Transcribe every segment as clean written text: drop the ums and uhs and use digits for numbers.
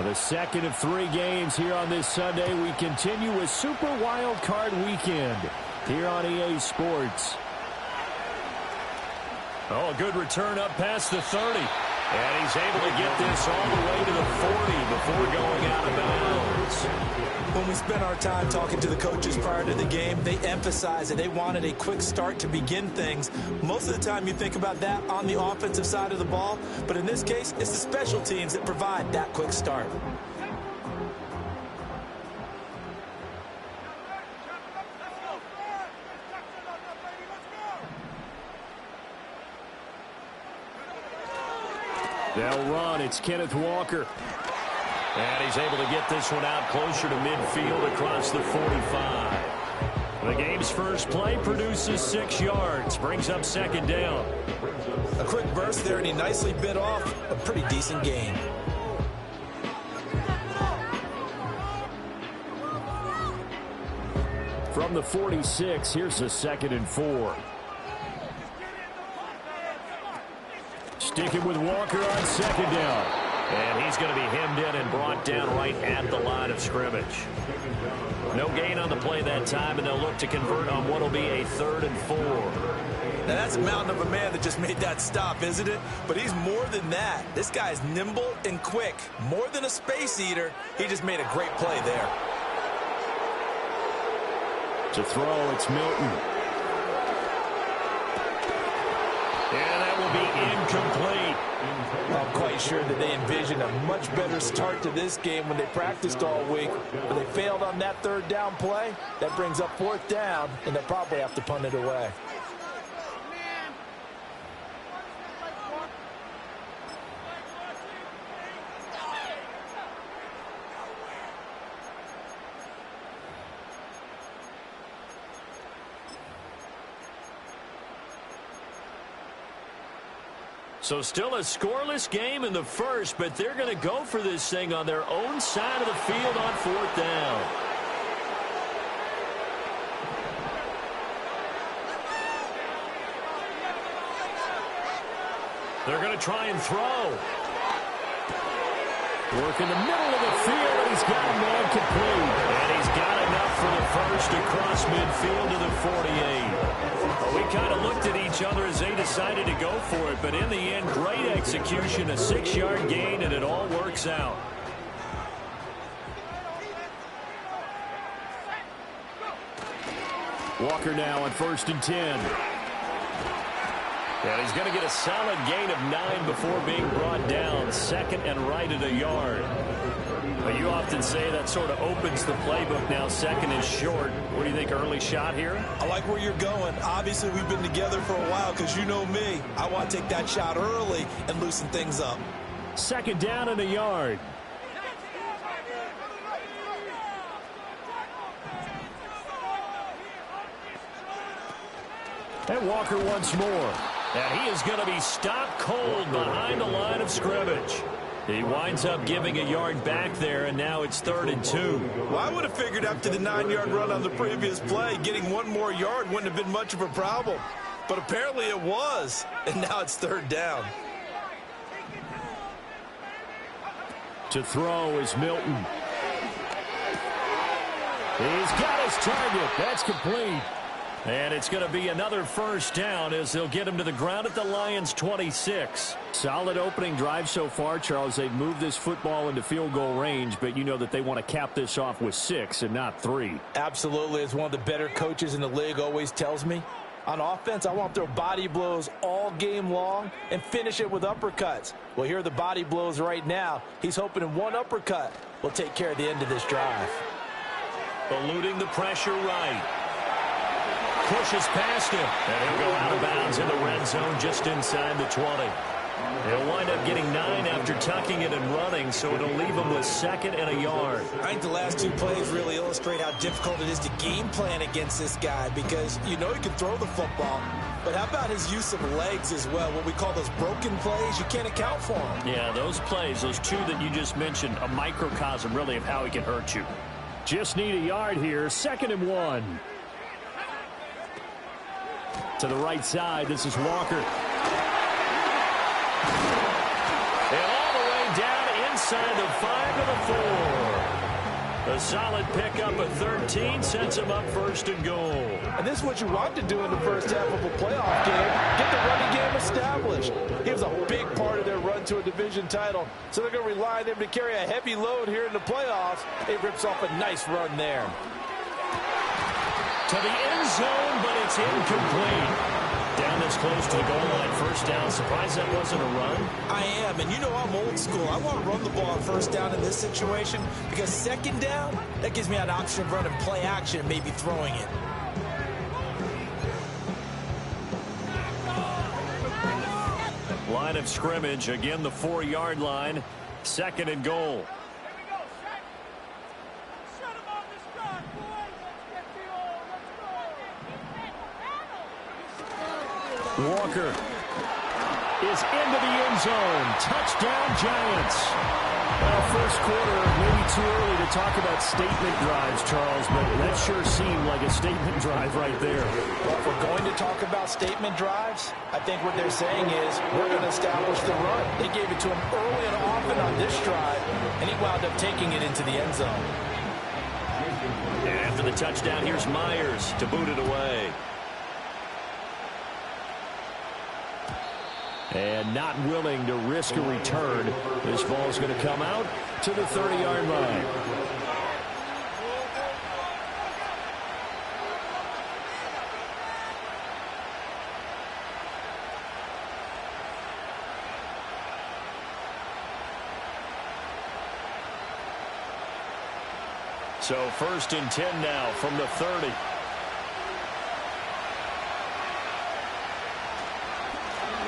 The second of 3 games here on this Sunday. We continue with Super Wild Card Weekend here on EA Sports. Oh, a good return up past the 30. And he's able to get this all the way to the 40 before going out of bounds. When we spent our time talking to the coaches prior to the game, they emphasized that they wanted a quick start to begin things. Most of the time you think about that on the offensive side of the ball, but in this case, it's the special teams that provide that quick start. They'll run. It's Kenneth Walker. And he's able to get this one out closer to midfield across the 45. The game's first play produces 6 yards. Brings up second down. A quick burst there, and he nicely bit off a pretty decent gain. From the 46, here's the 2nd and 4. Sticking with Walker on 2nd down. And he's going to be hemmed in and brought down right at the line of scrimmage. No gain on the play that time, and they'll look to convert on what will be a 3rd and 4. Now, that's a mountain of a man that just made that stop, isn't it? But he's more than that. This guy's nimble and quick. More than a space eater, he just made a great play there. To throw, it's Milton. And that will be incomplete. I'm quite sure that they envisioned a much better start to this game when they practiced all week, but they failed on that 3rd down play. That brings up 4th down, and they'll probably have to punt it away. So still a scoreless game in the first, but they're going to go for this thing on their own side of the field on 4th down. They're going to try and throw. Work in the middle of the field, and he's got a man complete. And he's got enough for the first across midfield to the 48. We kind of looked at each other as they decided to go for it, but in the end, great execution, a 6-yard gain, and it all works out. Walker now on 1st and 10. And he's going to get a solid gain of 9 before being brought down. 2nd and right at a yard. But you often say that sort of opens the playbook now. 2nd is short. What do you think, early shot here? I like where you're going. Obviously, we've been together for a while because you know me. I want to take that shot early and loosen things up. 2nd down and a yard. And Walker once more. And he is going to be stopped cold behind the line of scrimmage. He winds up giving a yard back there, and now it's 3rd and 2. Well, I would have figured after the 9-yard run on the previous play, getting 1 more yard wouldn't have been much of a problem. But apparently it was, and now it's 3rd down. To throw is Milton. He's got his target. That's complete. And it's going to be another 1st down as they'll get him to the ground at the Lions' 26. Solid opening drive so far, Charles. They've moved this football into field goal range, but you know that they want to cap this off with 6 and not 3. Absolutely. As one of the better coaches in the league always tells me, on offense, I want to throw body blows all game long and finish it with uppercuts. Well, here are the body blows right now. He's hoping in 1 uppercut will take care of the end of this drive. Eluding the pressure right. Pushes past him, and he'll go out of bounds in the red zone just inside the 20. He'll wind up getting 9 after tucking it and running, so it'll leave him with 2nd and a yard. I think the last 2 plays really illustrate how difficult it is to game plan against this guy because you know he can throw the football, but how about his use of legs as well? What we call those broken plays, you can't account for them. Yeah, those plays, those 2 that you just mentioned, a microcosm really of how he can hurt you. Just need a yard here, 2nd and 1. To the right side, this is Walker. And all the way down inside the 5 to the 4. A solid pickup of 13 sets him up first and goal. And this is what you want to do in the first half of a playoff game. Get the running game established. He was a big part of their run to a division title. So they're going to rely on him to carry a heavy load here in the playoffs. He rips off a nice run there. To the end zone, but it's incomplete. Down this close to the goal line, first down. Surprised that wasn't a run? I am, and you know I'm old school. I want to run the ball on first down in this situation because second down, that gives me an option of running play action and maybe throwing it. Line of scrimmage, again the 4-yard line, second and goal. Walker is into the end zone. Touchdown, Giants. Well, first quarter, maybe too early to talk about statement drives, Charles, but that sure seemed like a statement drive right there. Well, if we're going to talk about statement drives, I think what they're saying is we're going to establish the run. They gave it to him early and often on this drive, and he wound up taking it into the end zone. And after the touchdown, here's Myers to boot it away. And not willing to risk a return. This ball's going to come out to the 30-yard line. So first and 10 now from the 30.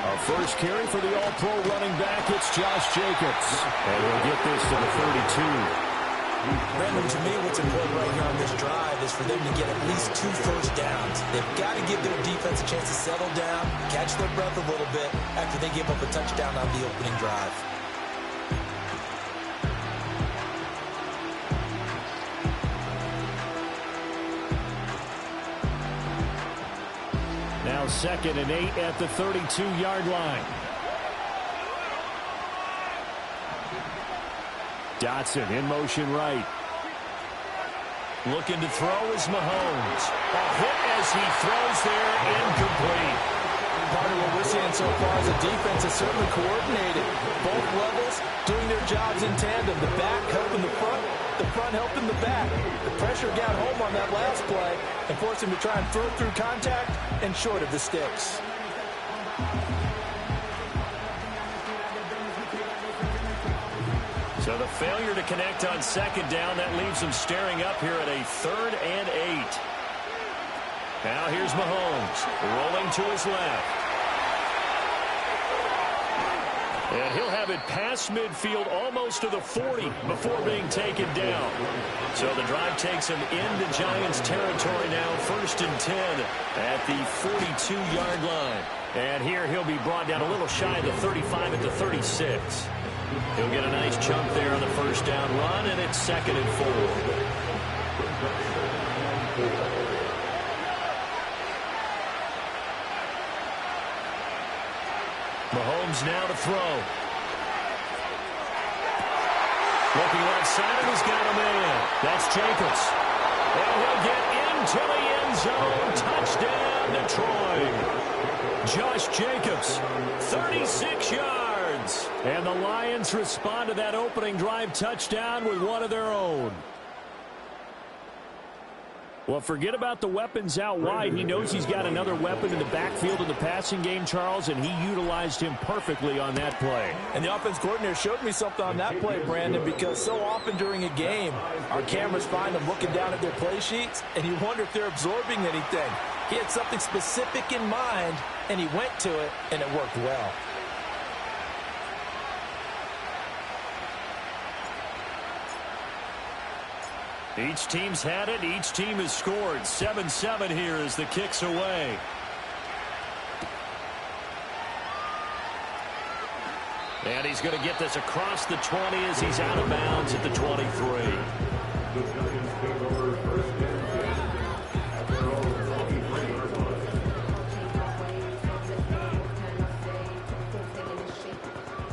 Our first carry for the all-pro running back, it's Josh Jacobs. And we'll get this to the 32. Brandon, to me, what's important right here on this drive is for them to get at least 2 first downs. They've got to give their defense a chance to settle down, catch their breath a little bit after they give up a touchdown on the opening drive. Now second and 8 at the 32-yard line. Dotson in motion right. Looking to throw is Mahomes. A hit as he throws there, incomplete. Part of what we're seeing so far is the defense is certainly coordinated. Both levels doing their jobs in tandem. The back helping the front helping the back. The pressure got home on that last play and forced him to try and throw through contact and short of the sticks. So the failure to connect on second down, that leaves them staring up here at a 3rd and 8. Now here's Mahomes rolling to his left. And he'll have it past midfield almost to the 40 before being taken down. So the drive takes him into Giants territory now, 1st and 10 at the 42-yard line. And here he'll be brought down a little shy of the 35 at the 36. He'll get a nice chunk there on the first down run, and it's 2nd and 4. Mahomes now to throw. Looking left side, and he's got a man. That's Jacobs. And he'll get into the end zone. Touchdown, Detroit. Josh Jacobs, 36 yards. And the Lions respond to that opening drive touchdown with one of their own. Well, forget about the weapons out wide. He knows he's got another weapon in the backfield in the passing game, Charles, and he utilized him perfectly on that play. And the offense coordinator showed me something on that play, Brandon, because so often during a game, our cameras find them looking down at their play sheets, and you wonder if they're absorbing anything. He had something specific in mind, and he went to it, and it worked well. Each team's had it. Each team has scored. 7-7 here as the kick's away. And he's going to get this across the 20 as he's out of bounds at the 23.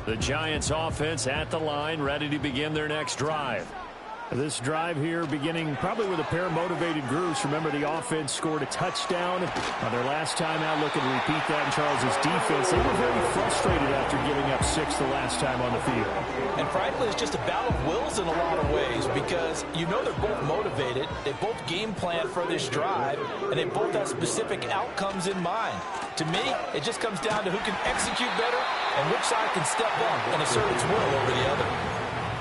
The The Giants offense at the line, ready to begin their next drive. This drive here beginning probably with a pair of motivated groups. Remember, the offense scored a touchdown on their last time out. Looking to repeat that in Charles's defense. They were very frustrated after giving up 6 the last time on the field. And frankly, it's just a battle of wills in a lot of ways because you know they're both motivated. They both game plan for this drive, and they both have specific outcomes in mind. To me, it just comes down to who can execute better and which side can step up and assert its will over the other.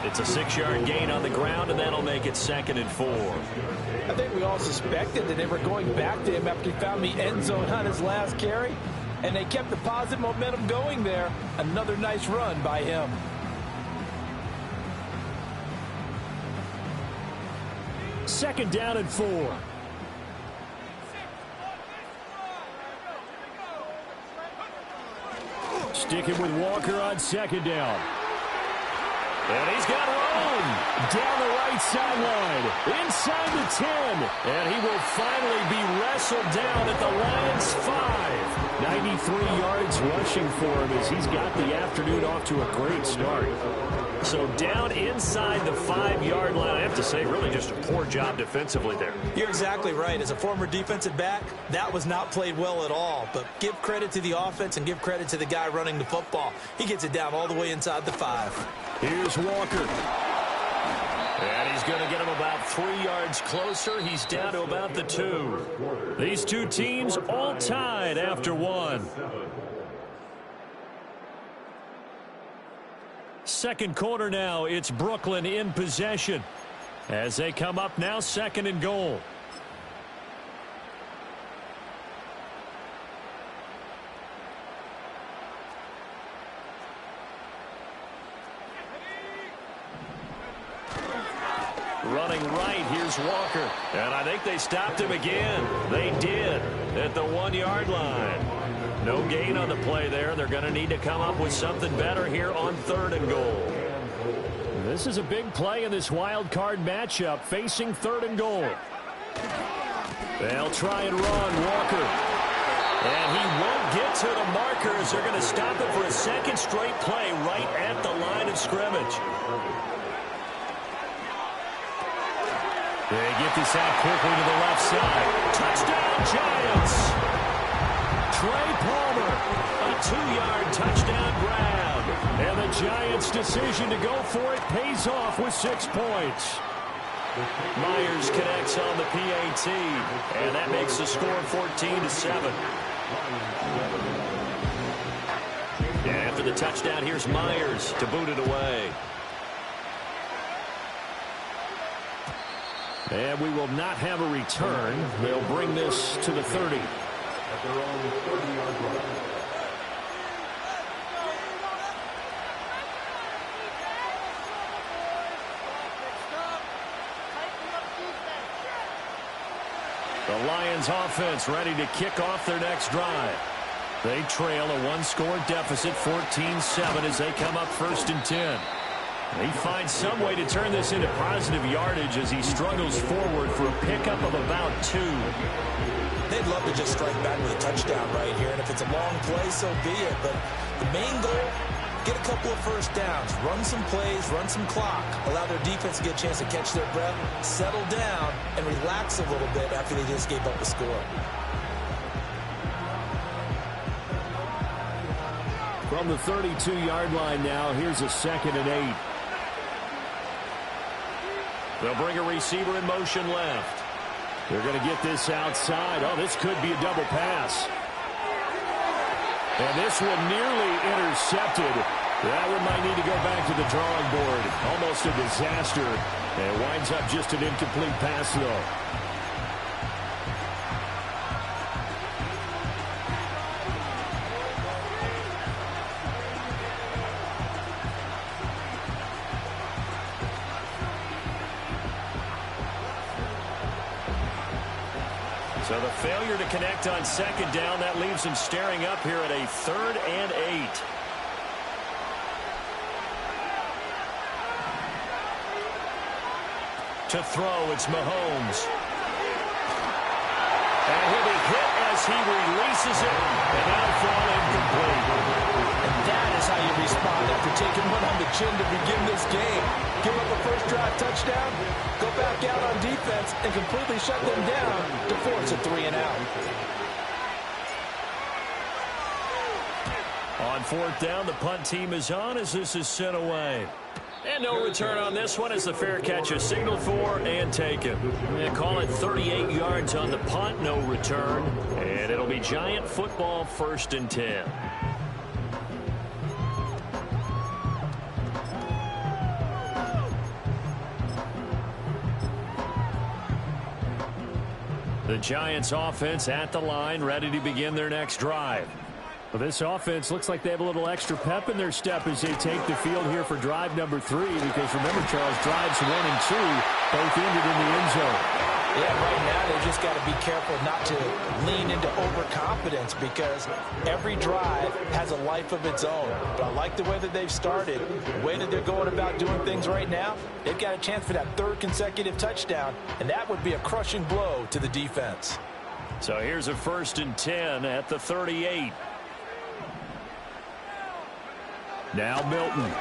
It's a 6-yard gain on the ground, and that'll make it 2nd and 4. I think we all suspected that they were going back to him after he found the end zone on his last carry, and they kept the positive momentum going there. Another nice run by him. Second down and 4. Sticking with Walker on 2nd down. And he's got room down the right sideline, inside the 10. And he will finally be wrestled down at the Lions' 5. 93 yards rushing for him as he's got the afternoon off to a great start. So down inside the 5-yard line. I have to say, really just a poor job defensively there. You're exactly right. As a former defensive back, that was not played well at all. But give credit to the offense and give credit to the guy running the football. He gets it down all the way inside the 5. Here's Walker. And he's going to get him about 3 yards closer. He's down to about the 2. These two teams all tied after 1. Second quarter now, it's Brooklyn in possession as they come up now 2nd and goal. Running right, here's Walker. And I think they stopped him again. They did at the 1-yard line. No gain on the play there. They're going to need to come up with something better here on 3rd and goal. This is a big play in this wild card matchup facing 3rd and goal. They'll try and run Walker. And he won't get to the markers. They're going to stop it for a 2nd straight play right at the line of scrimmage. They get this out quickly to the left side. Touchdown, Giants! Trey Palmer, a 2-yard touchdown grab. And the Giants' decision to go for it pays off with 6 points. Myers connects on the PAT, and that makes the score 14-7. And after the touchdown, here's Myers to boot it away. And we will not have a return. They'll bring this to the 30. At their own 30-yard line. The Lions offense ready to kick off their next drive. They trail a 1-score deficit, 14-7, as they come up 1st and 10. He finds some way to turn this into positive yardage as he struggles forward for a pickup of about 2. They'd love to just strike back with a touchdown right here, and if it's a long play, so be it. But the main goal, get a couple of first downs, run some plays, run some clock, allow their defense to get a chance to catch their breath, settle down, and relax a little bit after they just gave up a score. From the 32-yard line now, here's a 2nd and 8. They'll bring a receiver in motion left. They're going to get this outside. Oh, this could be a double pass. And this one nearly intercepted. That one might need to go back to the drawing board. Almost a disaster. And it winds up just an incomplete pass, though. So the failure to connect on 2nd down, that leaves him staring up here at a 3rd and 8. To throw, it's Mahomes. And he'll be hit as he releases it, and that'll fall incomplete. And that is is how you respond after taking one on the chin to begin this game. Give up a first drive touchdown, go back out on defense, and completely shut them down to force a 3-and-out. On fourth down, the punt team is on as this is sent away. And no return on this one as the fair catch is signaled for and taken. And call it 38 yards on the punt, no return. And it'll be Giant football, 1st and 10. The Giants offense at the line, ready to begin their next drive. Well, this offense looks like they have a little extra pep in their step as they take the field here for drive number 3. Because remember, Charles, drives 1 and 2 both ended in the end zone. Yeah, right now they just got to be careful not to lean into overconfidence because every drive has a life of its own. But I like the way that they've started, the way that they're going about doing things right now. They've got a chance for that 3rd consecutive touchdown, and that would be a crushing blow to the defense. So here's a 1st and 10 at the 38. Now Milton.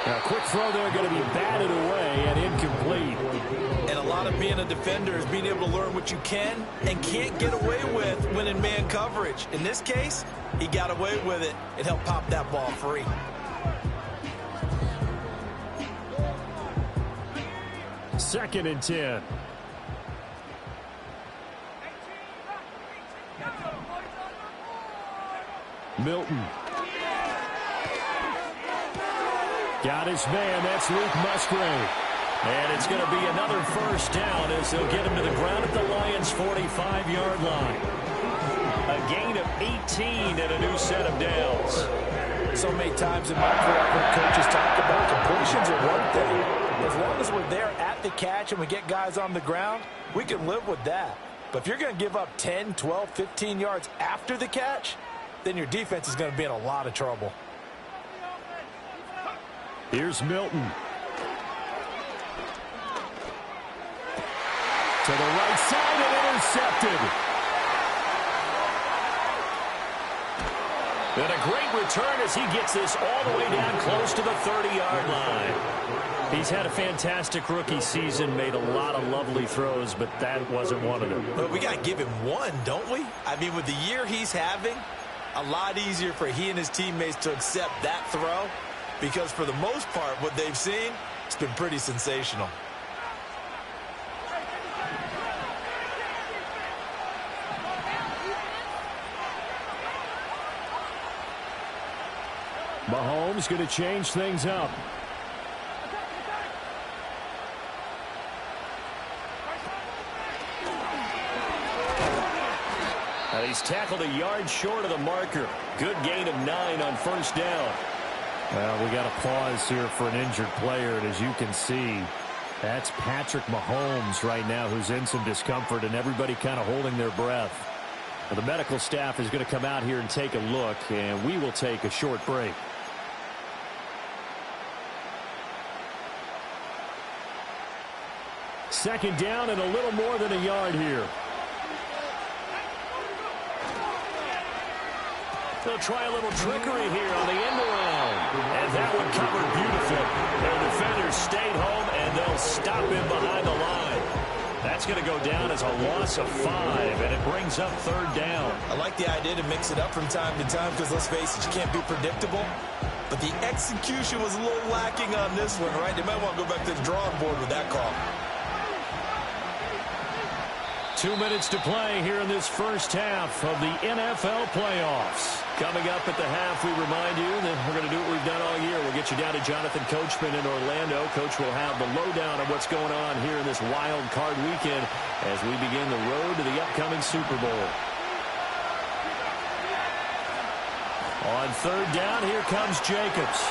A quick throw there going to be batted away and incomplete. And a lot of being a defender is being able to learn what you can and can't get away with when in man coverage. In this case, he got away with it and helped pop that ball free. Second and 10. Milton. Got his man. That's Luke Musgrave. And it's going to be another 1st down as they'll get him to the ground at the Lions' 45-yard line. A gain of 18 and a new set of downs. So many times in my career, I've heard coaches talk about completions are one thing. As long as we're there at the catch and we get guys on the ground, we can live with that. But if you're going to give up 10, 12, 15 yards after the catch, then your defense is going to be in a lot of trouble. Here's Milton. To the right side and intercepted. And a great return as he gets this all the way down close to the 30-yard line. He's had a fantastic rookie season, made a lot of lovely throws, but that wasn't one of them. But we got to give him one, don't we? I mean, with the year he's having, a lot easier for he and his teammates to accept that throw. Because for the most part, what they've seen, it's been pretty sensational. Mahomes going to change things up. And he's tackled a yard short of the marker. Good gain of 9 on 1st down. Well, we got a pause here for an injured player, and as you can see, that's Patrick Mahomes right now who's in some discomfort, and everybody kind of holding their breath. Well, the medical staff is going to come out here and take a look, and we will take a short break. Second down and a little more than a yard here. They'll try a little trickery here on the end around. And that one covered beautifully. Their defenders stayed home, and they'll stop him behind the line. That's going to go down as a loss of 5, and it brings up 3rd down. I like the idea to mix it up from time to time because, let's face it, you can't be predictable. But the execution was a little lacking on this one, right? They might want to go back to the drawing board with that call. 2 minutes to play here in this first half of the NFL playoffs. Coming up at the half, we remind you that we're going to do what we've done all year. We'll get you down to Jonathan Coachman in Orlando. Coach will have the lowdown of what's going on here in this wild card weekend as we begin the road to the upcoming Super Bowl. On 3rd down, here comes Jacobs.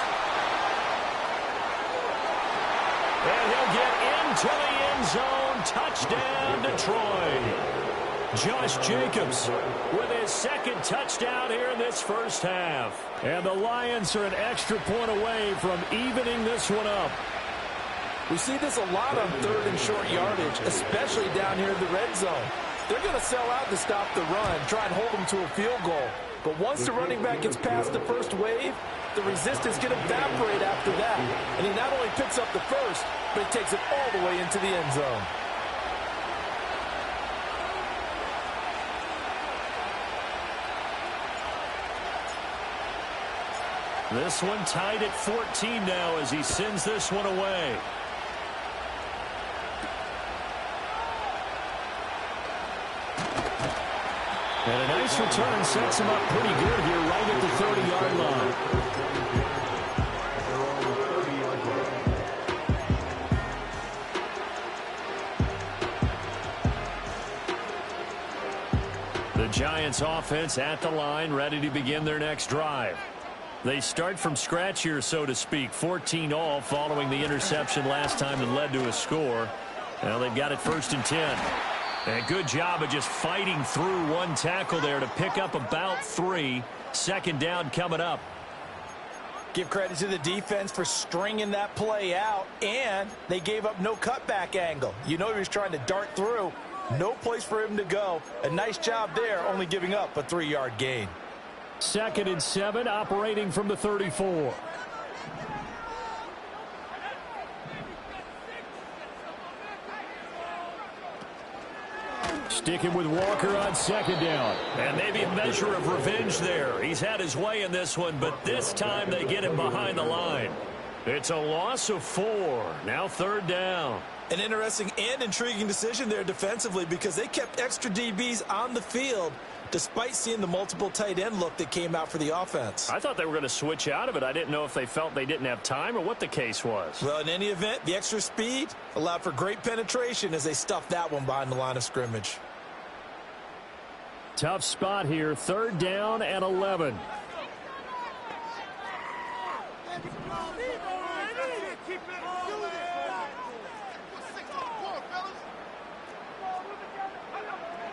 And he'll get into the end zone. Touchdown, Detroit. Josh Jacobs with his 2nd touchdown here in this first half. And the Lions are an extra point away from evening this one up. We see this a lot on 3rd and short yardage, especially down here in the red zone. They're going to sell out to stop the run, try and hold them to a field goal. But once the running back gets past the first wave, the resistance can evaporate after that. And he not only picks up the first, but he takes it all the way into the end zone. This one tied at 14 now as he sends this one away. And a nice return sets him up pretty good here right at the 30-yard line. The Giants offense at the line, ready to begin their next drive. They start from scratch here, so to speak. 14 all following the interception last time that led to a score. Now they've got it 1st and 10. And a good job of just fighting through one tackle there to pick up about 3. 2nd down coming up. Give credit to the defense for stringing that play out, and they gave up no cutback angle. You know he was trying to dart through. No place for him to go. A nice job there, only giving up a 3-yard gain. 2nd and 7, operating from the 34. Sticking with Walker on 2nd down. And maybe a measure of revenge there. He's had his way in this one, but this time they get him behind the line. It's a loss of 4. Now 3rd down. An interesting and intriguing decision there defensively because they kept extra DBs on the field despite seeing the multiple tight end look that came out for the offense. I thought they were going to switch out of it. I didn't know if they felt they didn't have time or what the case was. Well, in any event, the extra speed allowed for great penetration as they stuffed that one behind the line of scrimmage. Tough spot here. 3rd down and 11.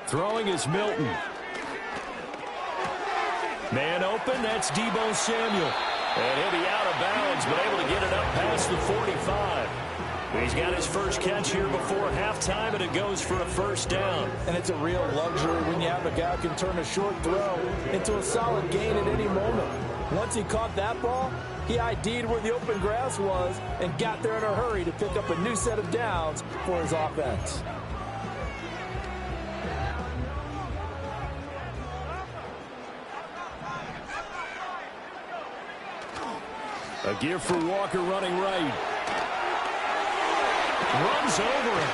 Throwing is Milton. Man open, that's Deebo Samuel. And he'll be out of bounds, but able to get it up past the 45. He's got his first catch here before halftime, and it goes for a 1st down. And it's a real luxury when you have a guy who can turn a short throw into a solid gain at any moment. Once he caught that ball, he ID'd where the open grass was and got there in a hurry to pick up a new set of downs for his offense. A gift for Walker running right. Runs over him.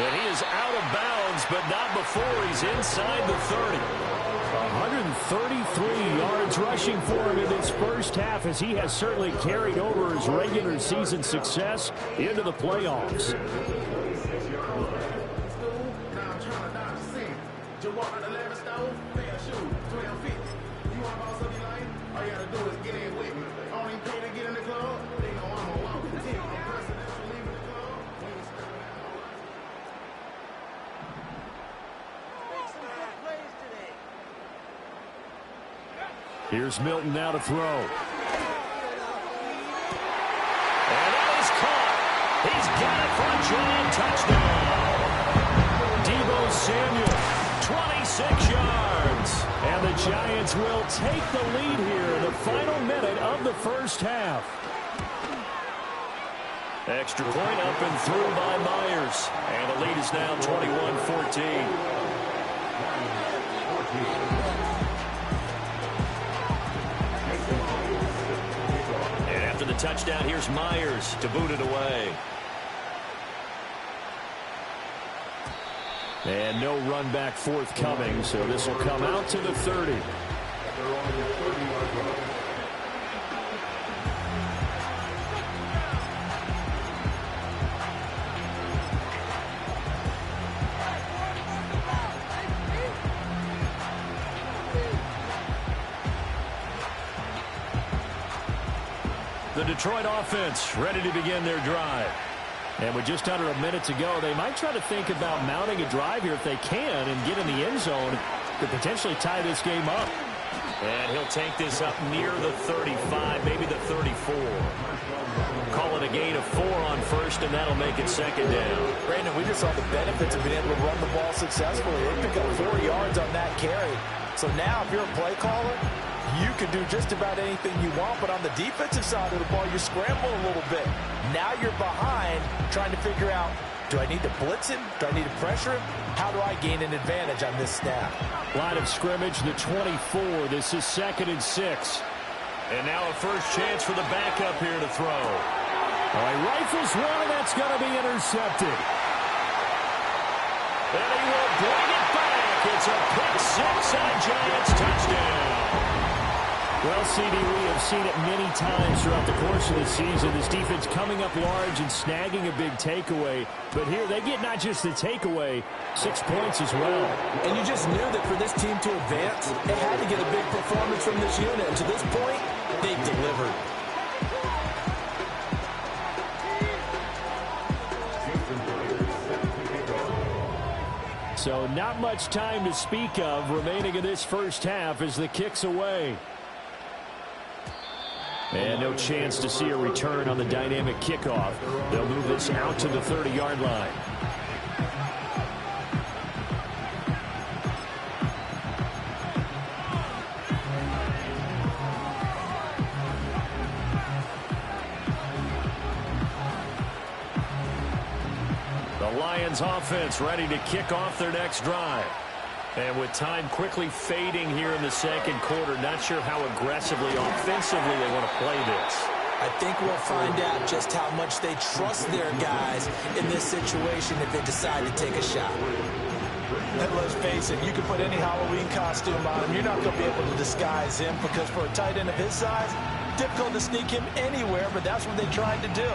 And he is out of bounds, but not before he's inside the 30. 133 yards rushing for him in this first half as he has certainly carried over his regular season success into the playoffs. Here's Milton now to throw. And that is caught. He's got it for a giant touchdown. Deebo Samuel, 26 yards. And the Giants will take the lead here in the final minute of the first half. Extra point up and through by Myers. And the lead is now 21-14. The touchdown, here's Myers to boot it away. And no run back forthcoming, so this will come out to the 30. The Detroit offense ready to begin their drive. And with just under a minute to go, they might try to think about mounting a drive here if they can and get in the end zone to potentially tie this game up. And he'll take this up near the 35, maybe the 34. Call it a gain of 4 on 1st, and that'll make it 2nd down. Brandon, we just saw the benefits of being able to run the ball successfully. They pick up 4 yards on that carry. So now if you're a play caller, you can do just about anything you want, but on the defensive side of the ball, you scramble a little bit. Now you're behind trying to figure out, do I need to blitz him? Do I need to pressure him? How do I gain an advantage on this snap? Line of scrimmage, the 24. This is 2nd and 6. And now a first chance for the backup here to throw. He rifles one, and that's going to be intercepted. And he will bring it back. It's a pick six and a Giants touchdown. Well, CD, we have seen it many times throughout the course of the season. This defense coming up large and snagging a big takeaway. But here they get not just the takeaway, 6 points as well. And you just knew that for this team to advance, they had to get a big performance from this unit. And to this point, they've delivered. So not much time to speak of remaining in this first half as the kick's away. And no chance to see a return on the dynamic kickoff. They'll move this out to the 30-yard line. The Lions offense ready to kick off their next drive. And with time quickly fading here in the second quarter, not sure how aggressively, offensively they want to play this. I think we'll find out just how much they trust their guys in this situation if they decide to take a shot. And let's face it, you can put any Halloween costume on him. You're not going to be able to disguise him because for a tight end of his size, difficult to sneak him anywhere, but that's what they tried to do.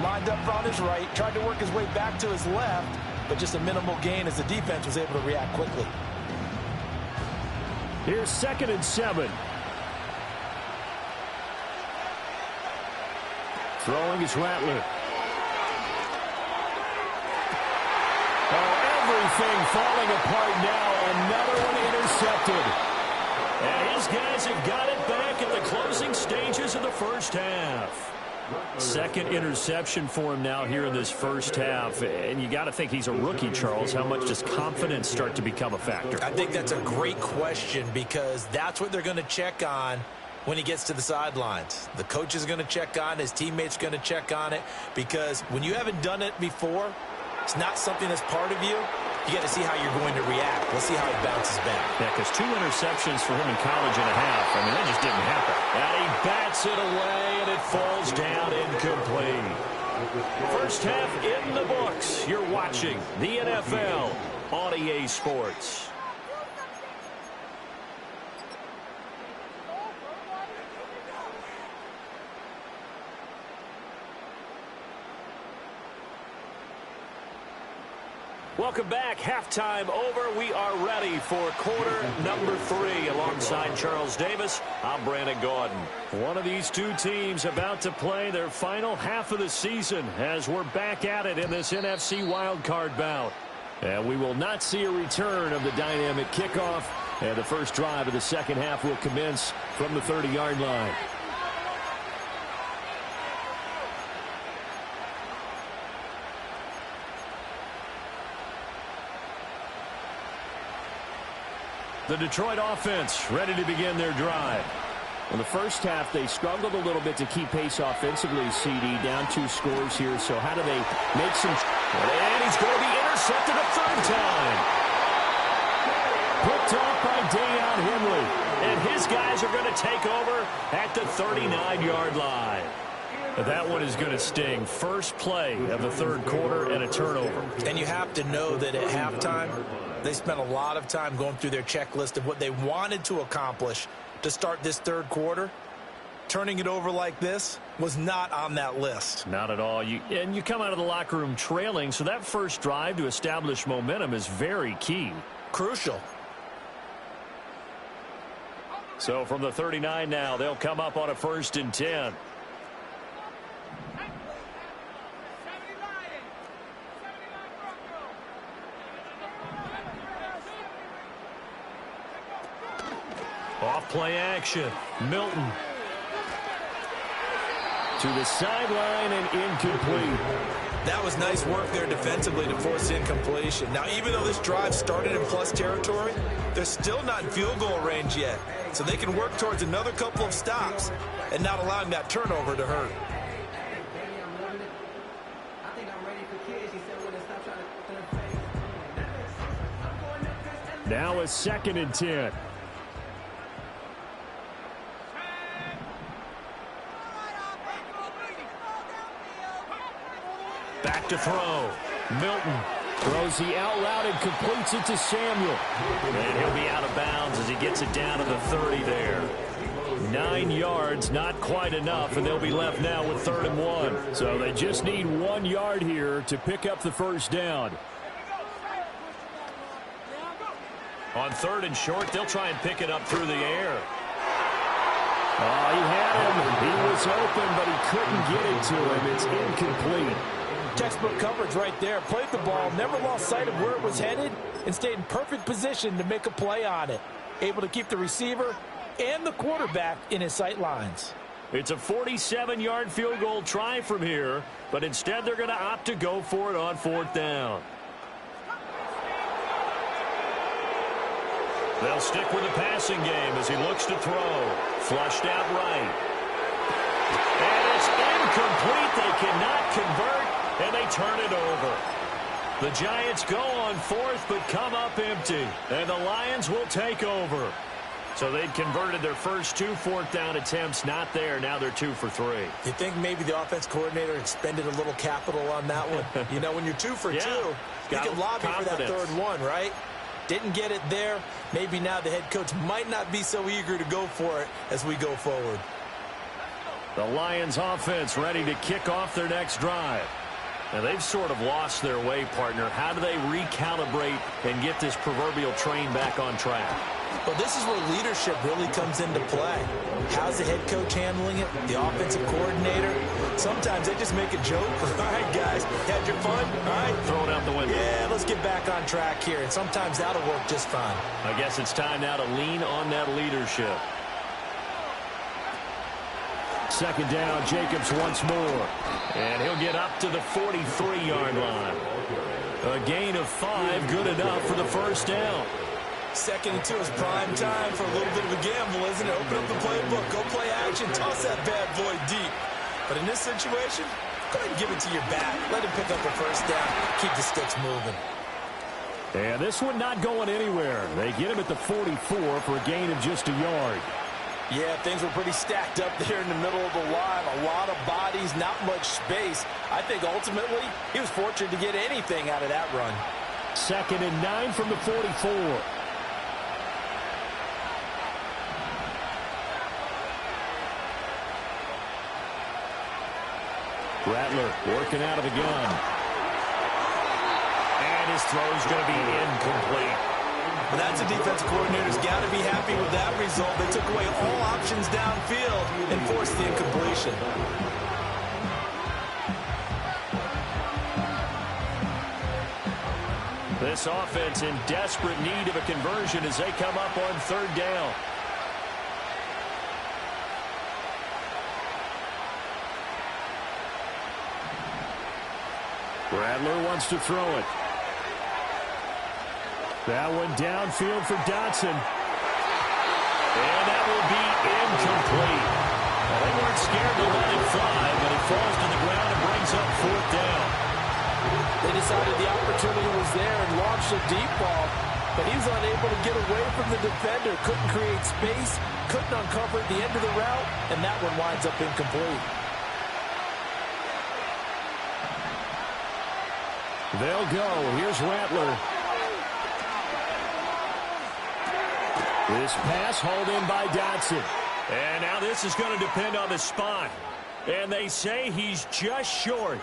Lined up on his right, tried to work his way back to his left, but just a minimal gain as the defense was able to react quickly. Here's 2nd and 7. Throwing is Rattler. Everything falling apart now. Another one intercepted. And his guys have got it back in the closing stages of the first half. Second interception for him now here in this first half. And you got to think he's a rookie, Charles. How much does confidence start to become a factor? I think that's a great question because that's what they're going to check on when he gets to the sidelines. The coach is going to check on it. His teammates are going to check on it because when you haven't done it before, it's not something that's part of you. You got to see how you're going to react. Let's see how he bounces back. Yeah, because 2 interceptions for him in college and a half. I mean, that just didn't happen. And he bats it away, and it falls down incomplete. First half in the books. You're watching the NFL on EA Sports. Welcome back. Halftime over. We are ready for quarter number 3. Alongside Charles Davis, I'm Brandon Gaudin. One of these two teams about to play their final half of the season as we're back at it in this NFC wildcard bout. And we will not see a return of the dynamic kickoff. And the first drive of the second half will commence from the 30-yard line. The Detroit offense ready to begin their drive. In the first half, they struggled a little bit to keep pace offensively, CD, down 2 scores here. So how do they make some... And he's going to be intercepted a third time. Picked off by Deion Henley. And his guys are going to take over at the 39-yard line. That one is going to sting. First play of the third quarter and a turnover. And you have to know that at halftime, they spent a lot of time going through their checklist of what they wanted to accomplish to start this third quarter. Turning it over like this was not on that list. Not at all. And you come out of the locker room trailing, so that first drive to establish momentum is very key. Crucial. So from the 39 now, they'll come up on a 1st and 10. Off play action. Milton. To the sideline and incomplete. That was nice work there defensively to force incompletion. Now, even though this drive started in plus territory, they're still not in field goal range yet. So they can work towards another couple of stops and not allowing that turnover to hurt. Now a 2nd and 10. Back to throw. Milton throws the out route and completes it to Samuel. And he'll be out of bounds as he gets it down to the 30 there. 9 yards, not quite enough, and they'll be left now with 3rd and 1. So they just need 1 yard here to pick up the first down. On 3rd and short, they'll try and pick it up through the air. Oh, he had him. He was open, but he couldn't get it to him. It's incomplete. Textbook coverage right there. Played the ball, never lost sight of where it was headed, and stayed in perfect position to make a play on it. Able to keep the receiver and the quarterback in his sight lines. It's a 47-yard field goal try from here, but instead they're going to opt to go for it on 4th down. They'll stick with the passing game as he looks to throw. Flushed out right. And it's incomplete. They cannot convert, and they turn it over. The Giants go on 4th, but come up empty. And the Lions will take over. So they'd converted their first 2 4th down attempts. Not there. Now they're 2 for 3. You think maybe the offense coordinator expended a little capital on that one? You know, when you're 2 for 2, you can lobby for that 3rd one, right? Didn't get it there. Maybe now the head coach might not be so eager to go for it as we go forward. The Lions offense ready to kick off their next drive. Now they've sort of lost their way, partner. How do they recalibrate and get this proverbial train back on track? Well, this is where leadership really comes into play. How's the head coach handling it? The offensive coordinator? Sometimes they just make a joke. All right, guys, had your fun? All right. Throw it out the window. Yeah, let's get back on track here. And sometimes that'll work just fine. I guess it's time now to lean on that leadership. 2nd down, Jacobs once more. And he'll get up to the 43-yard line. A gain of 5, good enough for the first down. 2nd and 2 is prime time for a little bit of a gamble, isn't it? Open up the playbook, go play action, toss that bad boy deep. But in this situation, go ahead and give it to your back. Let him pick up the first down, keep the sticks moving. And this one not going anywhere. They get him at the 44 for a gain of just a yard. Yeah, things were pretty stacked up there in the middle of the line. A lot of bodies, not much space. I think ultimately he was fortunate to get anything out of that run. 2nd and 9 from the 44. Rattler working out of the gun. And his throw's going to be incomplete. Well, that's a defensive coordinator's got to be happy with that result. They took away all options downfield and forced the incompletion. This offense in desperate need of a conversion as they come up on 3rd down. Rattler wants to throw it. That one downfield for Dotson. And that will be incomplete. Well, they weren't scared to let it fly, but it falls to the ground and brings up 4th down. They decided the opportunity was there and launched a deep ball, but he was unable to get away from the defender. Couldn't create space, couldn't uncover at the end of the route, and that one winds up incomplete. They'll go. Here's Rattler. This pass hauled in by Dotson. And now this is going to depend on the spot. And they say he's just short.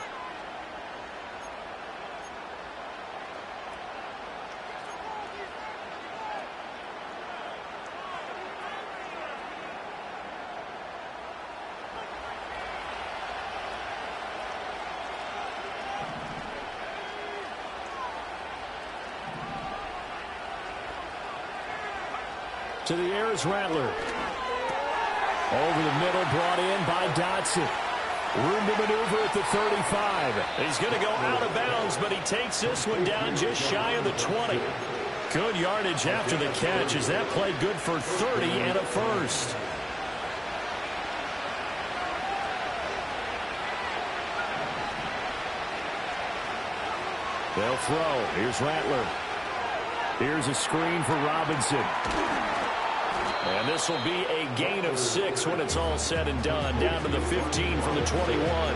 To the air is Rattler. Over the middle, brought in by Dotson. Room to maneuver at the 35. He's going to go out of bounds, but he takes this one down just shy of the 20. Good yardage after the catch as that play good for 30 and a first. They'll throw. Here's Rattler. Here's a screen for Robinson. And this will be a gain of 6 when it's all said and done. Down to the 15 from the 21.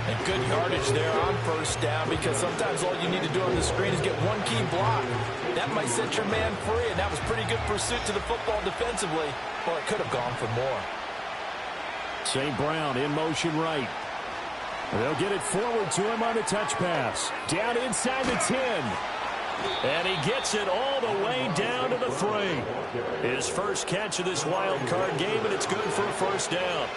And good yardage there on first down, because sometimes all you need to do on the screen is get one key block. That might set your man free, and that was pretty good pursuit to the football defensively. Well, it could have gone for more. St. Brown in motion right. They'll get it forward to him on the touch pass. Down inside the 10. And he gets it all the way down to the 3. His first catch of this wild card game, and it's good for a first down.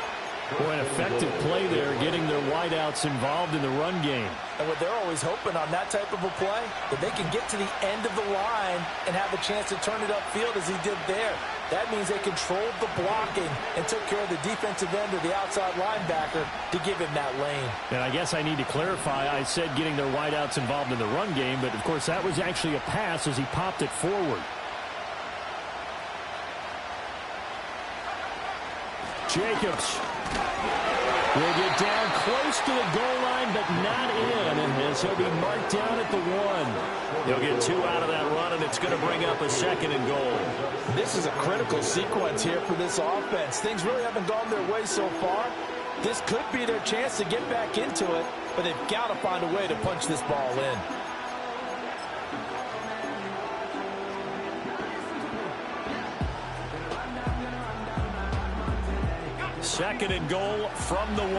Boy, an effective play there, getting their wideouts involved in the run game. And what they're always hoping on that type of a play, that they can get to the end of the line and have a chance to turn it upfield as he did there. That means they controlled the blocking and took care of the defensive end or the outside linebacker to give him that lane. And I guess I need to clarify, I said getting their wideouts involved in the run game, but of course that was actually a pass as he popped it forward. Jacobs will get down close to the goal line, but not in, and as he'll be marked down at the 1. He'll get 2 out of that run, and it's going to bring up a 2nd and goal. This is a critical sequence here for this offense. Things really haven't gone their way so far. This could be their chance to get back into it, but they've got to find a way to punch this ball in. Second and goal from the 1.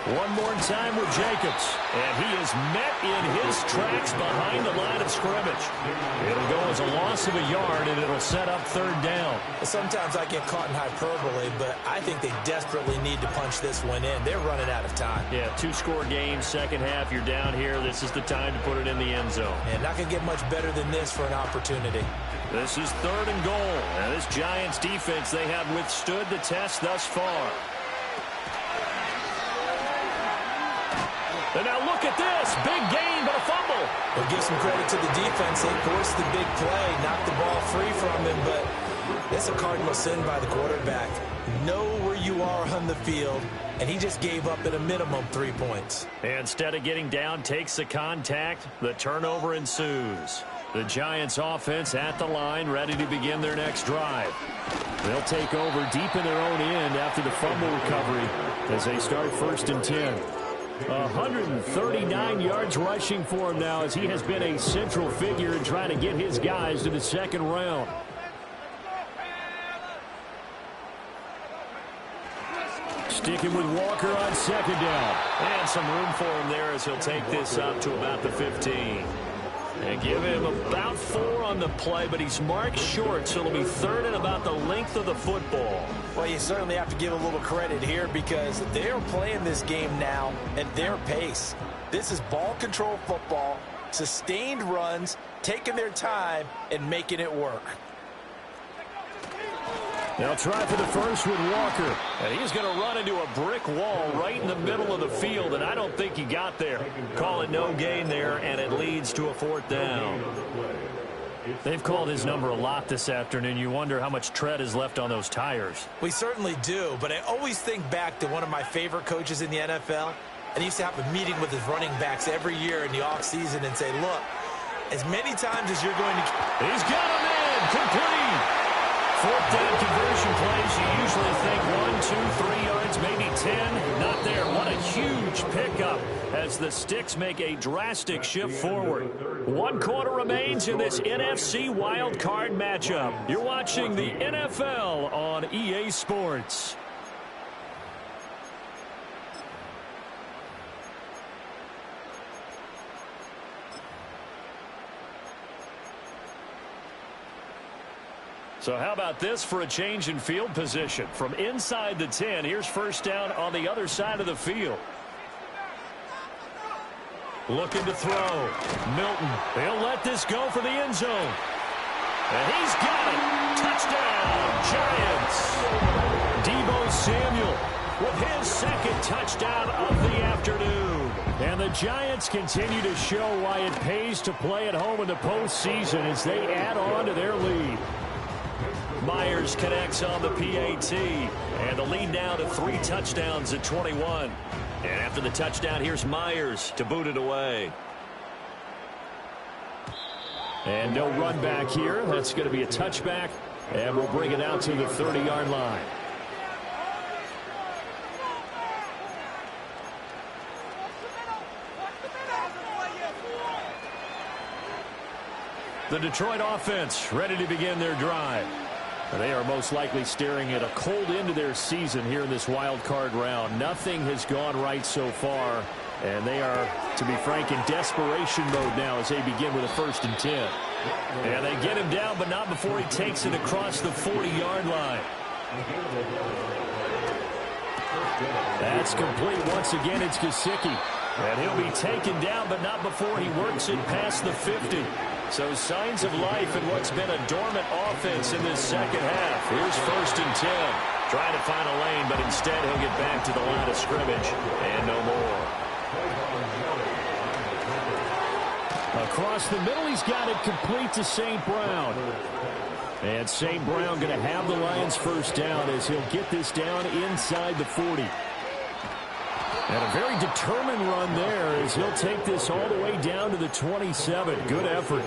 One more time with Jacobs. And he is met in his tracks behind the line of scrimmage. It'll go as a loss of a yard, and it'll set up 3rd down. Sometimes I get caught in hyperbole, but I think they desperately need to punch this one in. They're running out of time. Yeah, 2-score game, second half, you're down here. This is the time to put it in the end zone. And not going to get much better than this for an opportunity. This is 3rd and goal. And this Giants defense, they have withstood the test thus far. And now look at this. Big gain, but a fumble. We'll give some credit to the defense. They forced the big play, knocked the ball free from him, but it's a cardinal sin by the quarterback. Know where you are on the field, and he just gave up at a minimum 3 points. And instead of getting down, takes the contact. The turnover ensues. The Giants offense at the line, ready to begin their next drive. They'll take over deep in their own end after the fumble recovery as they start 1st and 10. 139 yards rushing for him now as he has been a central figure in trying to get his guys to the 2nd round. Sticking with Walker on 2nd down. And some room for him there as he'll take this up to about the 15. And give him about 4 on the play, but he's marked short, so it'll be 3rd and about the length of the football. Well, you certainly have to give a little credit here because they're playing this game now at their pace. This is ball control football, sustained runs, taking their time, and making it work. They'll try for the first with Walker. And he's going to run into a brick wall right in the middle of the field, and I don't think he got there. Call it no gain there, and it leads to a 4th down. They've called his number a lot this afternoon. You wonder how much tread is left on those tires. We certainly do, but I always think back to one of my favorite coaches in the NFL, and he used to have a meeting with his running backs every year in the offseason and say, look, as many times as you're going to... He's got him in, complete. 4th down conversion plays, you usually think 1, 2, 3 yards, maybe 10. Not there. What a huge pickup as the Sticks make a drastic shift forward. 1 quarter remains in this NFC wild card matchup. You're watching the NFL on EA Sports. So how about this for a change in field position? From inside the 10, here's 1st down on the other side of the field. Looking to throw. Milton. He'll let this go for the end zone. And he's got it. Touchdown, Giants. Deebo Samuel with his second touchdown of the afternoon. And the Giants continue to show why it pays to play at home in the postseason as they add on to their lead. Myers connects on the PAT, and the lead now to 3 touchdowns at 21. And after the touchdown, here's Myers to boot it away. And no run back here. That's going to be a touchback, and we'll bring it out to the 30-yard line. The Detroit offense ready to begin their drive. They are most likely staring at a cold end to their season here in this wild card round. Nothing has gone right so far, and they are, to be frank, in desperation mode now as they begin with a 1st and 10. And they get him down, but not before he takes it across the 40-yard line. That's complete once again. It's Gesicki. And he'll be taken down, but not before he works it past the 50. So signs of life in what's been a dormant offense in this second half. Here's 1st and 10. Trying to find a lane, but instead he'll get back to the line of scrimmage. And no more. Across the middle, he's got it complete to St. Brown. And St. Brown going to have the Lions 1st down as he'll get this down inside the 40. And a very determined run there as he'll take this all the way down to the 27. Good effort.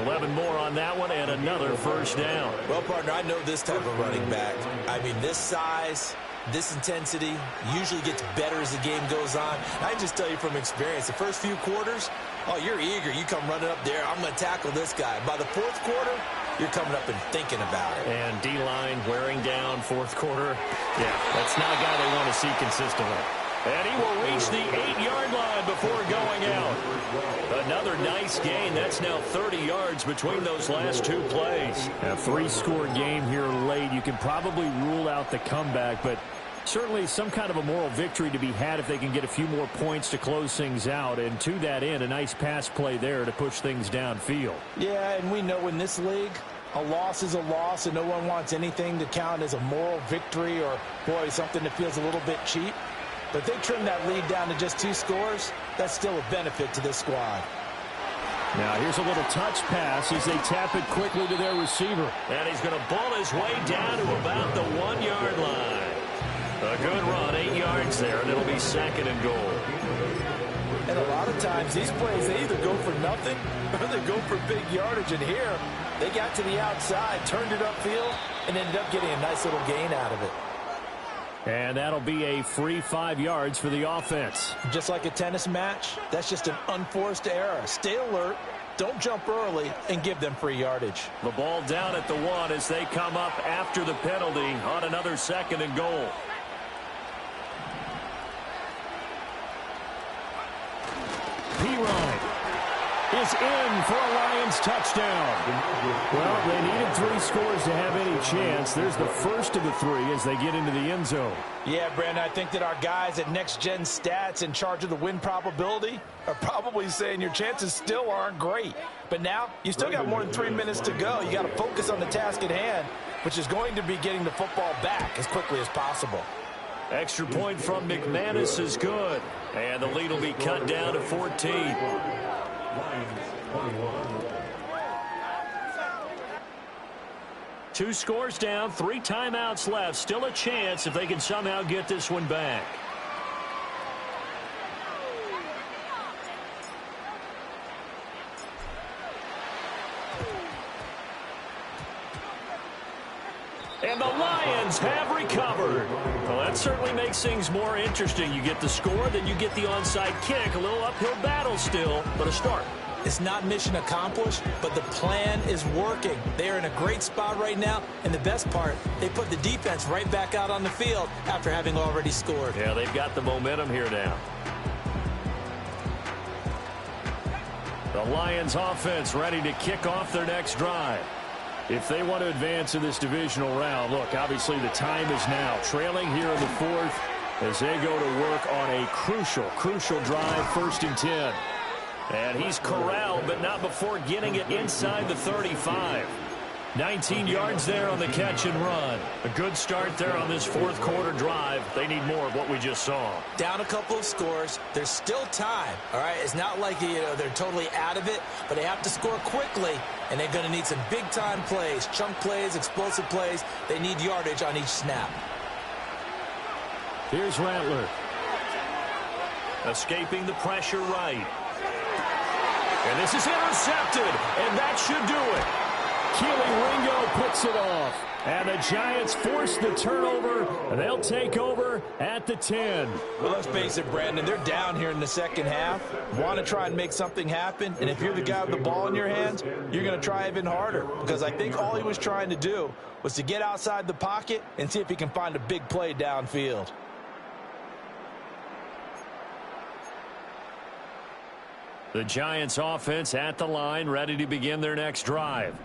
11 more on that one and another 1st down. Well, partner, I know this type of running back. I mean, this size, this intensity usually gets better as the game goes on. I just tell you from experience, the first few quarters, oh, you're eager. You come running up there. I'm going to tackle this guy. By the 4th quarter, you're coming up and thinking about it. And D-line wearing down 4th quarter. Yeah, that's not a guy they want to see consistently. And he will reach the 8-yard line before going out. Another nice gain. That's now 30 yards between those last 2 plays. A 3-score game here late. You can probably rule out the comeback, but certainly some kind of a moral victory to be had if they can get a few more points to close things out. And to that end, a nice pass play there to push things downfield. Yeah, and we know in this league, a loss is a loss, and no one wants anything to count as a moral victory or, boy, something that feels a little bit cheap. But if they trim that lead down to just 2 scores, that's still a benefit to this squad. Now here's a little touch pass as they tap it quickly to their receiver. And he's going to ball his way down to about the 1-yard line. A good run, 8 yards there, and it'll be 2nd and goal. And a lot of times these plays, they either go for nothing or they go for big yardage. And here, they got to the outside, turned it upfield, and ended up getting a nice little gain out of it. And that'll be a free 5 yards for the offense. Just like a tennis match, that's just an unforced error. Stay alert, don't jump early, and give them free yardage. The ball down at the 1 as they come up after the penalty on another 2nd and goal. P-Ryan is in for a Lions touchdown. Well, they needed 3 scores to have any chance. There's the first of the 3 as they get into the end zone. Yeah, Brandon, I think that our guys at Next Gen Stats in charge of the win probability are probably saying your chances still aren't great. But now, you still got more than 3 minutes to go. You got to focus on the task at hand, which is going to be getting the football back as quickly as possible. Extra point from McManus is good. And the lead will be cut down to 14. 2 scores down, 3 timeouts left. Still a chance if they can somehow get this one back. And the Lions have recovered. Well, that certainly makes things more interesting. You get the score, then you get the onside kick. A little uphill battle still, but a start. It's not mission accomplished, but the plan is working. They are in a great spot right now, and the best part, they put the defense right back out on the field after having already scored. Yeah, they've got the momentum here now. The Lions offense ready to kick off their next drive. If they want to advance in this divisional round, look, obviously the time is now. Trailing here in the 4th as they go to work on a crucial drive, 1st and 10. And he's corralled, but not before getting it inside the 35. 19 yards there on the catch and run. A good start there on this fourth quarter drive. They need more of what we just saw. Down a couple of scores. There's still time. All right, it's not like they're totally out of it, but they have to score quickly, and they're going to need some big-time plays, chunk plays, explosive plays. They need yardage on each snap. Here's Rattler. Escaping the pressure right. And this is intercepted, and that should do it. Keely Ringo picks it off. And the Giants force the turnover. They'll take over at the 10. Well, let's face it, Brandon. They're down here in the second half. Want to try and make something happen. And if you're the guy with the ball in your hands, you're going to try even harder. Because I think all he was trying to do was to get outside the pocket and see if he can find a big play downfield. The Giants offense at the line, ready to begin their next drive.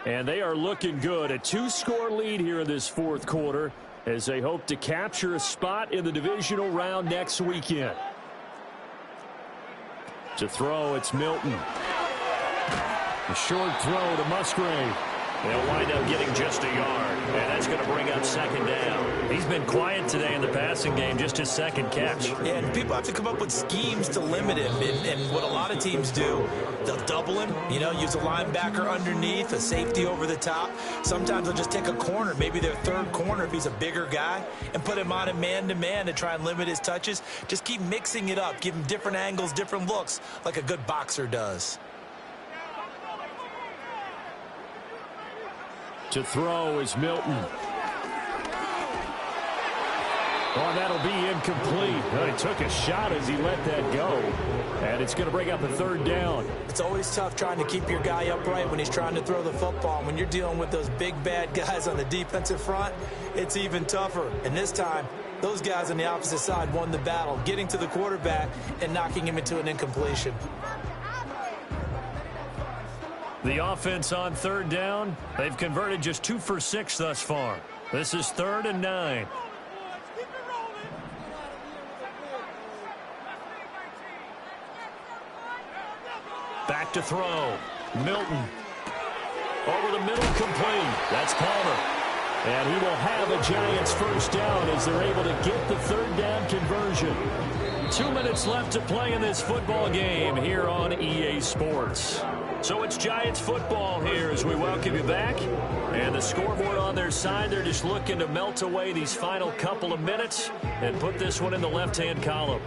And they are looking good. A 2-score lead here in this fourth quarter as they hope to capture a spot in the divisional round next weekend. To throw, it's Milton. A short throw to Musgrave. They'll wind up getting just a yard, and that's going to bring up second down. He's been quiet today in the passing game, just his second catch. Yeah, and people have to come up with schemes to limit him. And what a lot of teams do, they'll double him, use a linebacker underneath, a safety over the top. Sometimes they'll just take a corner, maybe their third corner if he's a bigger guy, and put him on a man-to-man to try and limit his touches. Just keep mixing it up, give him different angles, different looks, like a good boxer does. To throw is Milton. Oh, that'll be incomplete. Well, he took a shot as he let that go. And it's going to bring up a third down. It's always tough trying to keep your guy upright when he's trying to throw the football. When you're dealing with those big, bad guys on the defensive front, it's even tougher. And this time, those guys on the opposite side won the battle, getting to the quarterback and knocking him into an incompletion. The offense on third down, they've converted just 2 for 6 thus far. This is 3rd and 9. Back to throw. Milton. Over the middle, complete. That's Palmer. And he will have a Giants first down as they're able to get the third down conversion. 2 minutes left to play in this football game here on EA Sports. So it's Giants football here as we welcome you back. And the scoreboard on their side, they're just looking to melt away these final couple of minutes and put this one in the left-hand column.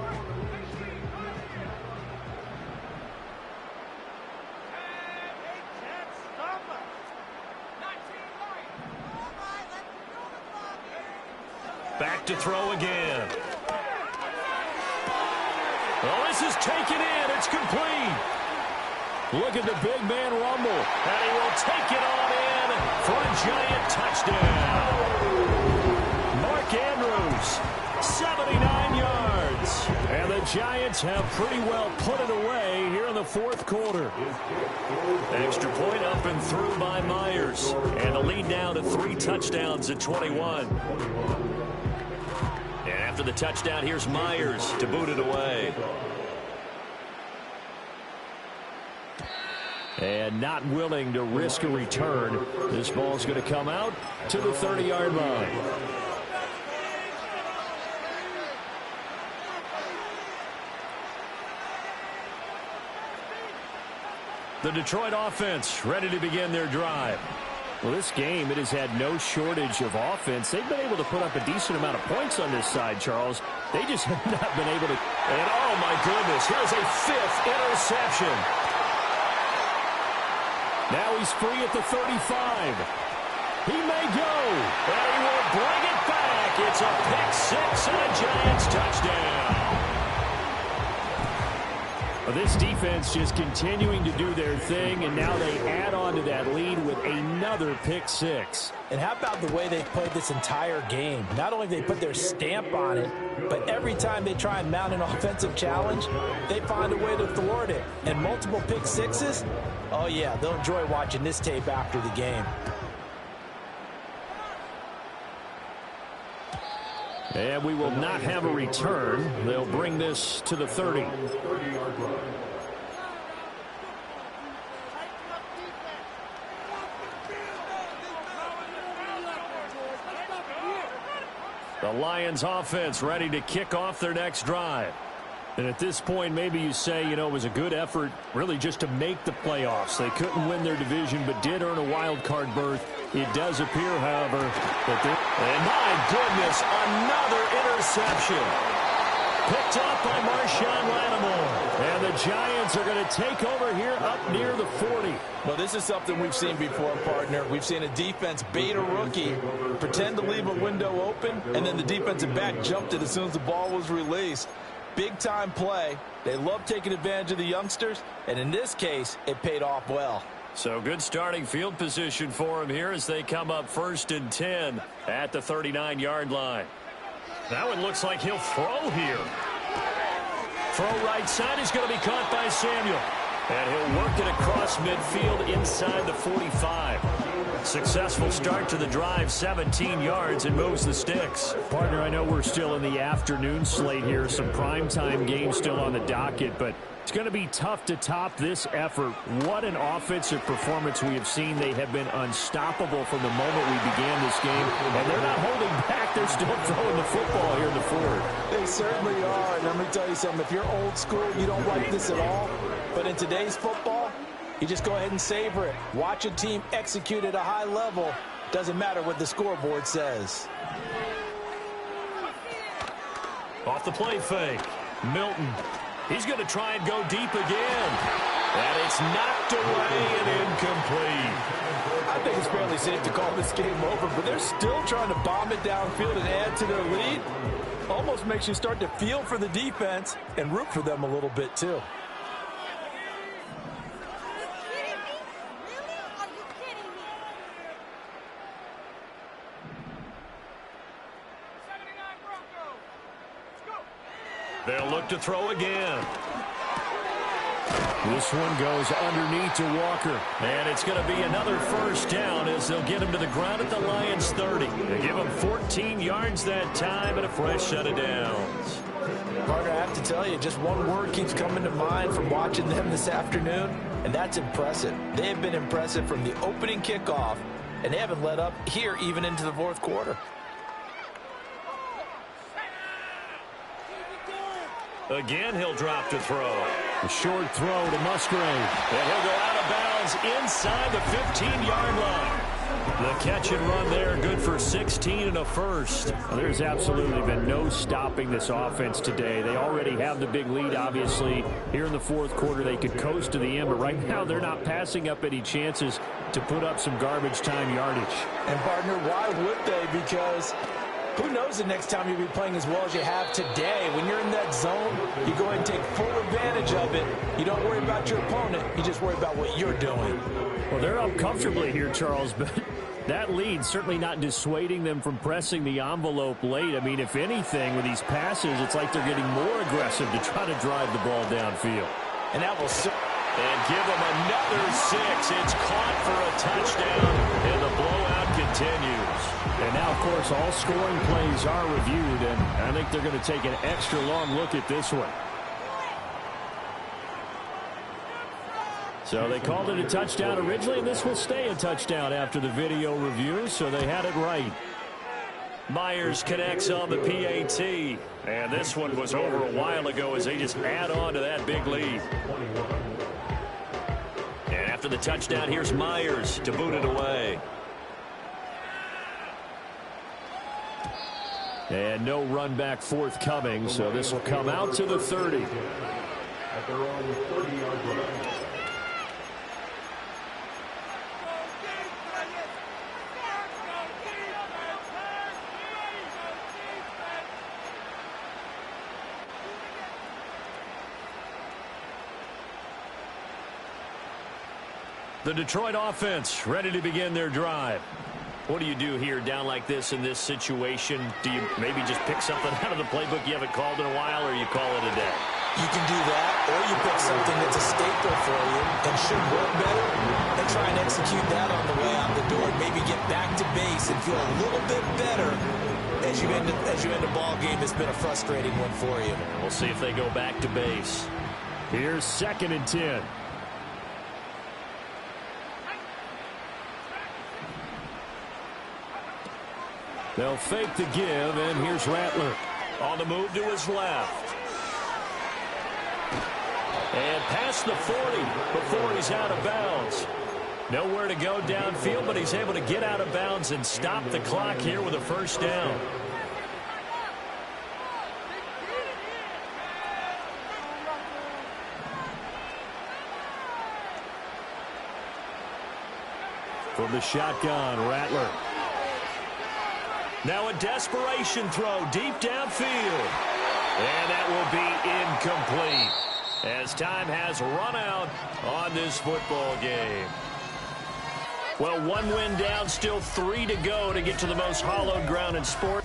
Back to throw again. Well, this is taken in. It's complete. Look at the big man rumble. And he will take it on in for a Giant touchdown. Mark Andrews, 79 yards. And the Giants have pretty well put it away here in the fourth quarter. Extra point up and through by Myers. And the lead down to 3 touchdowns at 21. And after the touchdown, here's Myers to boot it away. And not willing to risk a return. This ball's going to come out to the 30-yard line. The Detroit offense ready to begin their drive. Well, this game, it has had no shortage of offense. They've been able to put up a decent amount of points on this side, Charles. They just have not been able to. And, oh, my goodness, here's a 5th interception. Now he's free at the 35. He may go. And he will bring it back. It's a pick 6 and a Giants touchdown. This defense just continuing to do their thing, and now they add on to that lead with another pick 6. And how about the way they've played this entire game? Not only have they put their stamp on it, but every time they try and mount an offensive challenge, they find a way to thwart it. And multiple pick 6s, oh yeah, they'll enjoy watching this tape after the game. And we will not have a return. They'll bring this to the 30. The Lions offense ready to kick off their next drive. And at this point, maybe you say, it was a good effort really just to make the playoffs. They couldn't win their division but did earn a wild card berth. It does appear, however, that they're... And my goodness, another interception. Picked off by Marshawn Lattimore. And the Giants are going to take over here up near the 40. Well, this is something we've seen before, partner. We've seen a defense bait a rookie, pretend to leave a window open, and then the defensive back jumped it as soon as the ball was released. Big-time play. They love taking advantage of the youngsters, and in this case, it paid off well. So good starting field position for him here as they come up 1st and 10 at the 39-yard line. Now it looks like he'll throw here. Throw right side is going to be caught by Samuel. And he'll work it across midfield inside the 45. Successful start to the drive, 17 yards, and moves the sticks. Partner, I know we're still in the afternoon slate here. Some primetime games still on the docket, but it's going to be tough to top this effort. What an offensive performance we have seen. They have been unstoppable from the moment we began this game, and they're not holding back. They're still throwing the football here in the fourth. They certainly are, and let me tell you something. If you're old school, you don't like this at all. But in today's football, you just go ahead and savor it. Watch a team execute at a high level. Doesn't matter what the scoreboard says. Off the play fake. Milton. He's going to try and go deep again. And it's knocked away and incomplete. I think it's fairly safe to call this game over, but they're still trying to bomb it downfield and add to their lead. Almost makes you start to feel for the defense and root for them a little bit too. They'll look to throw again. This one goes underneath to Walker. And it's going to be another 1st down as they'll get him to the ground at the Lions' 30. They give him 14 yards that time and a fresh set of downs. Partner, I have to tell you, just one word keeps coming to mind from watching them this afternoon, and that's impressive. They have been impressive from the opening kickoff, and they haven't let up here even into the 4th quarter. Again, he'll drop to throw. A short throw to Musgrave. And he'll go out of bounds inside the 15-yard line. The catch and run there, good for 16 and a first. Well, there's absolutely been no stopping this offense today. They already have the big lead, obviously. Here in the 4th quarter, they could coast to the end, but right now they're not passing up any chances to put up some garbage time yardage. And, partner, why would they? Because who knows the next time you'll be playing as well as you have today. When you're in that zone, you go ahead and take full advantage of it. You don't worry about your opponent. You just worry about what you're doing. Well, they're up comfortably here, Charles, but that lead certainly not dissuading them from pressing the envelope late. I mean, if anything, with these passes, it's like they're getting more aggressive to try to drive the ball downfield. And that will... And give them another 6. It's caught for a touchdown, and the blowout continues. And now, of course, all scoring plays are reviewed, and I think they're going to take an extra long look at this one. So they called it a touchdown originally, and this will stay a touchdown after the video review, so they had it right. Myers connects on the PAT, and this one was over a while ago as they just add on to that big lead. And after the touchdown, here's Myers to boot it away. And no run back forthcoming, so this will come out to the 30. At their own 30-yard line. The Detroit offense ready to begin their drive. What do you do here down like this in this situation? Do you maybe just pick something out of the playbook you haven't called in a while, or you call it a day? You can do that, or you pick something that's a staple for you and should work better, and try and execute that on the way out the door. Maybe get back to base and feel a little bit better as you end a ball game that's been a frustrating one for you. We'll see if they go back to base. Here's 2nd and 10. They'll fake the give, and here's Rattler. On the move to his left. And past the 40 before he's out of bounds. Nowhere to go downfield, but he's able to get out of bounds and stop the clock here with a first down. From the shotgun, Rattler. Now a desperation throw deep downfield. And that will be incomplete as time has run out on this football game. Well, one win down, still 3 to go to get to the most hallowed ground in sport.